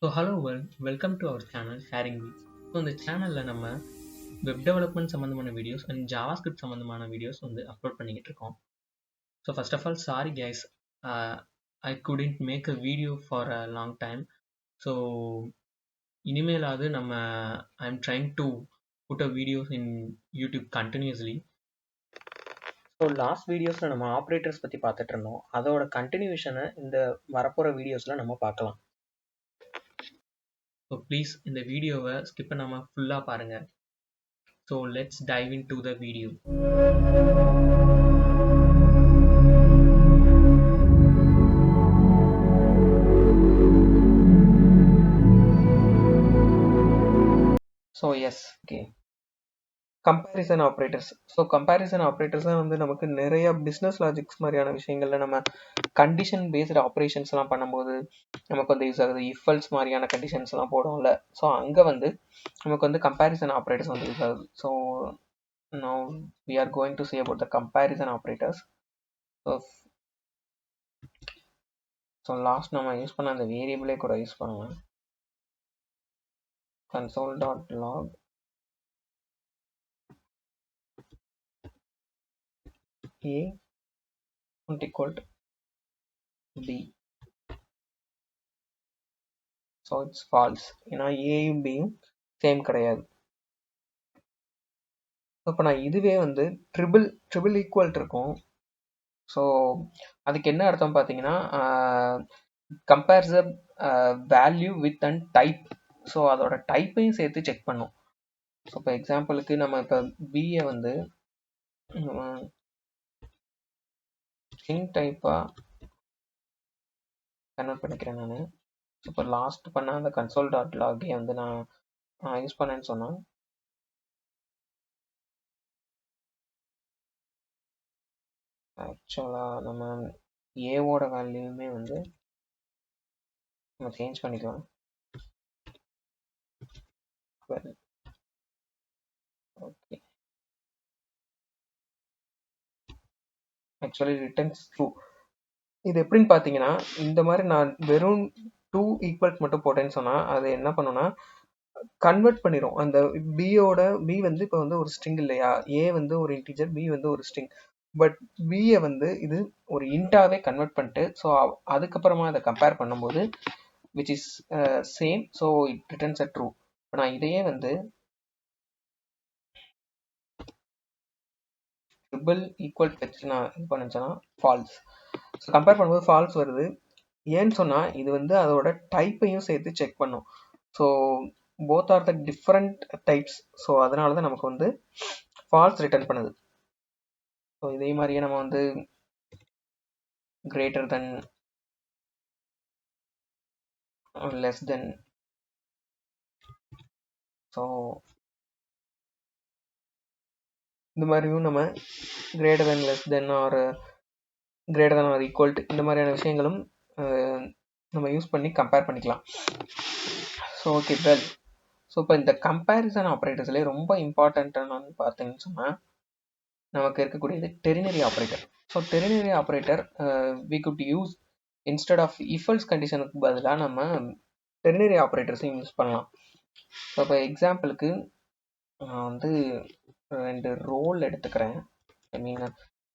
So hello welcome to our channel sharing we. So இந்த சேனலில் நம்ம வெப் டெவலப்மெண்ட் சம்மந்தமான வீடியோஸ் அண்ட் ஜாவாஸ்கிரிப்ட் சம்மந்தமான வீடியோஸ் வந்து அப்லோட் பண்ணிக்கிட்டு இருக்கோம். So first of all sorry guys, I couldn't make a video for a long time. So இனிமேலாவது நம்ம I am trying to put a videos in YouTube continuously. So last வீடியோஸில் நம்ம operators பற்றி பார்த்துட்டு இருந்தோம். அதோட கண்டினியூஷனை இந்த வரப்போகிற வீடியோஸில் நம்ம பார்க்கலாம். ஸோ ப்ளீஸ் இந்த வீடியோவை ஸ்கிப் பண்ணாமல் ஃபுல்லாக பாருங்கள். So let's dive into the video. So yes, okay, comparison operators. So comparison operators தான் வந்து நமக்கு நிறைய பிஸ்னஸ் லாஜிக்ஸ் மாதிரியான விஷயங்கள்ல நம்ம கண்டிஷன் பேஸ்டு ஆப்ரேஷன்ஸ்லாம் பண்ணும்போது நமக்கு வந்து யூஸ் ஆகுது. இஃபல்ஸ் மாதிரியான கண்டிஷன்ஸ்லாம் போடுவோம்ல, ஸோ அங்கே வந்து நமக்கு வந்து கம்பேரிசன் ஆப்ரேட்டர்ஸ் வந்து யூஸ் ஆகுது. So now we are going to see about the comparison operators. So last நம்ம யூஸ் பண்ண அந்த வேரியபிளே கூட யூஸ் பண்ணலாம். console.log a not equal to b. so it's false ஏன்னா ஏயும் பியும் சேம் கிடையாது. இப்போ நான் இதுவே வந்து ட்ரிபிள் ஈக்குவல் இருக்கும். ஸோ அதுக்கு என்ன அர்த்தம் பார்த்தீங்கன்னா, compares value with and type. So அதோட டைப்பையும் சேர்த்து செக் பண்ணும். ஸோ இப்போ எக்ஸாம்பிளுக்கு நம்ம இப்போ பியை வந்து ஸ்ட்ரிங் டைப்பாக கன்வெர்ட் பண்ணிக்கிறேன் நான். ஸோ இப்போ லாஸ்ட் பண்ண அந்த console.log வந்து நான் யூஸ் பண்ணேன்னு சொன்னேன். ஆக்சுவலாக நம்ம ஏவோட வேல்யூமே வந்து நம்ம சேஞ்ச் பண்ணிக்கலாம். Okay, actually returns true. இது எப்படின்னு பார்த்தீங்கன்னா, இந்த மாதிரி நான் வெறும் 2 ஈக்குவல்ஸ் மட்டும் போட்டேன்னு சொன்னால் அது என்ன பண்ணுன்னா கன்வெர்ட் பண்ணிடும். அந்த பி வந்து இப்போ வந்து ஒரு ஸ்ட்ரிங் இல்லையா, ஏ வந்து ஒரு இன்டிஜர், பி வந்து ஒரு ஸ்ட்ரிங். பட் பியை வந்து இது ஒரு இன்டாவே கன்வெர்ட் பண்ணிட்டு, ஸோ அதுக்கப்புறமா அதை கம்பேர் பண்ணும்போது which is same, so it returns a true. இப்போ நான் இதையே வந்து ட்ரிபிள் ஈக்குவல் வச்சு நான் இது பண்ணுச்சேன்னா ஃபால்ஸ். ஸோ கம்பேர் பண்ணும்போது ஃபால்ஸ் வருது. ஏன்னு சொன்னால் இது வந்து அதோட டைப்பையும் சேர்த்து செக் பண்ணும். So both are the different types. So அதனால தான் நமக்கு வந்து ஃபால்ஸ் ரிட்டர்ன் பண்ணுது. ஸோ இதே மாதிரியே நம்ம வந்து greater than less than, so இந்த மாதிரியும் நம்ம greater than less than or greater than or equal to இந்த மாதிரியான விஷயங்களும் நம்ம யூஸ் பண்ணி கம்பேர் பண்ணிக்கலாம். ஸோ ஓகே வெல், ஸோ இப்போ இந்த கம்பேரிசன் ஆப்ரேட்டர்ஸ்லேயே ரொம்ப இம்பார்ட்டண்ட்டானு பார்த்தீங்கன்னு சொன்னால் நமக்கு இருக்கக்கூடியது ternary operator. So ternary operator we could use instead of if else கண்டிஷனுக்கு பதிலாக நம்ம டெரினரி ஆப்ரேட்டர்ஸையும் யூஸ் பண்ணலாம். ஸோ இப்போ எக்ஸாம்பிளுக்கு நான் வந்து 2 ரோல் எடுத்துக்கிறேன். ஐ மீன்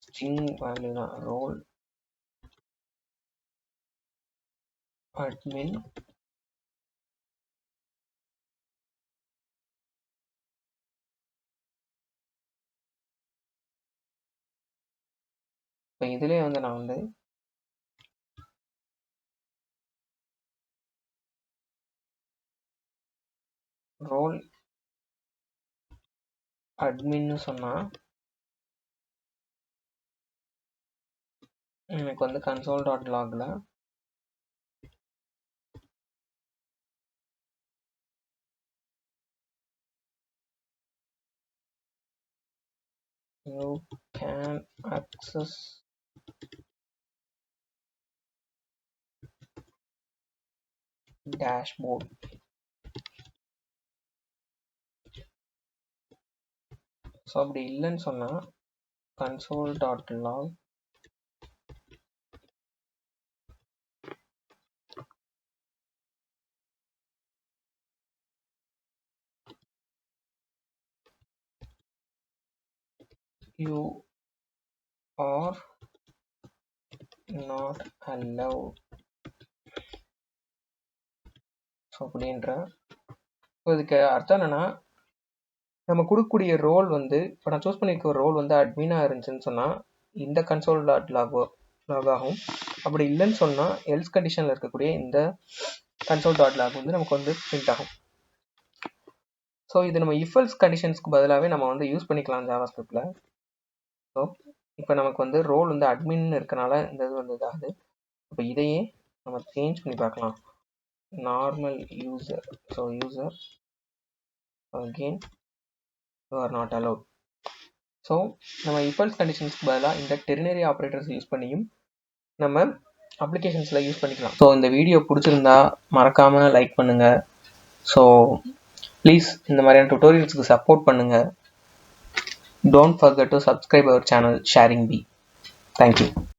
ஸ்ட்ரிங் வேல்யூ தான் ரோல் அட்மின் இப்போ இதுலேயே வந்து நான் வந்து ரோல் அட்மின்னு சொன்னால் எனக்கு வந்து console.logல you can access dashboard. So அப்படி இல்லைன்னு சொன்னால் console.log you are not allowed. So அப்படின்ற இதுக்கு அர்த்தம் என்னன்னா, நம்ம கொடுக்கக்கூடிய ரோல் வந்து இப்போ நான் சூஸ் பண்ணியிருக்க ரோல் வந்து அட்மினாக இருந்துச்சுன்னு சொன்னால் இந்த கன்சோல் டாட் லாக் ஆகும். அப்படி இல்லைன்னு சொன்னால் எல்ஸ் கண்டிஷனில் இருக்கக்கூடிய இந்த கன்சோல் டாட் லாக் வந்து நமக்கு வந்து பிரிண்ட் ஆகும். ஸோ இது நம்ம இஃப் எல்ஸ் கண்டிஷன்ஸ்க்கு பதிலாகவே நம்ம வந்து யூஸ் பண்ணிக்கலாம் ஜாவாஸ்கிரிப்டில். ஸோ இப்போ நமக்கு வந்து ரோல் வந்து அட்மின் இருக்கனால இந்த இது வந்து இதாகுது. இப்போ இதையே நம்ம சேஞ்ச் பண்ணி பார்க்கலாம். Normal user, so user again you are not allowed. So நம்ம இஃப் எல்ஸ் கண்டிஷன்ஸ்க்கு பதிலாக இந்த டெர்னரி ஆப்ரேட்டர்ஸ் யூஸ் பண்ணியும் நம்ம அப்ளிகேஷன்ஸில் யூஸ் பண்ணிக்கலாம். ஸோ இந்த வீடியோ பிடிச்சிருந்தா மறக்காமல் லைக் பண்ணுங்கள். ஸோ ப்ளீஸ் இந்த மாதிரியான டுட்டோரியல்ஸுக்கு சப்போர்ட் பண்ணுங்கள். Don't forget to subscribe our channel Sharing Bee. Thank you.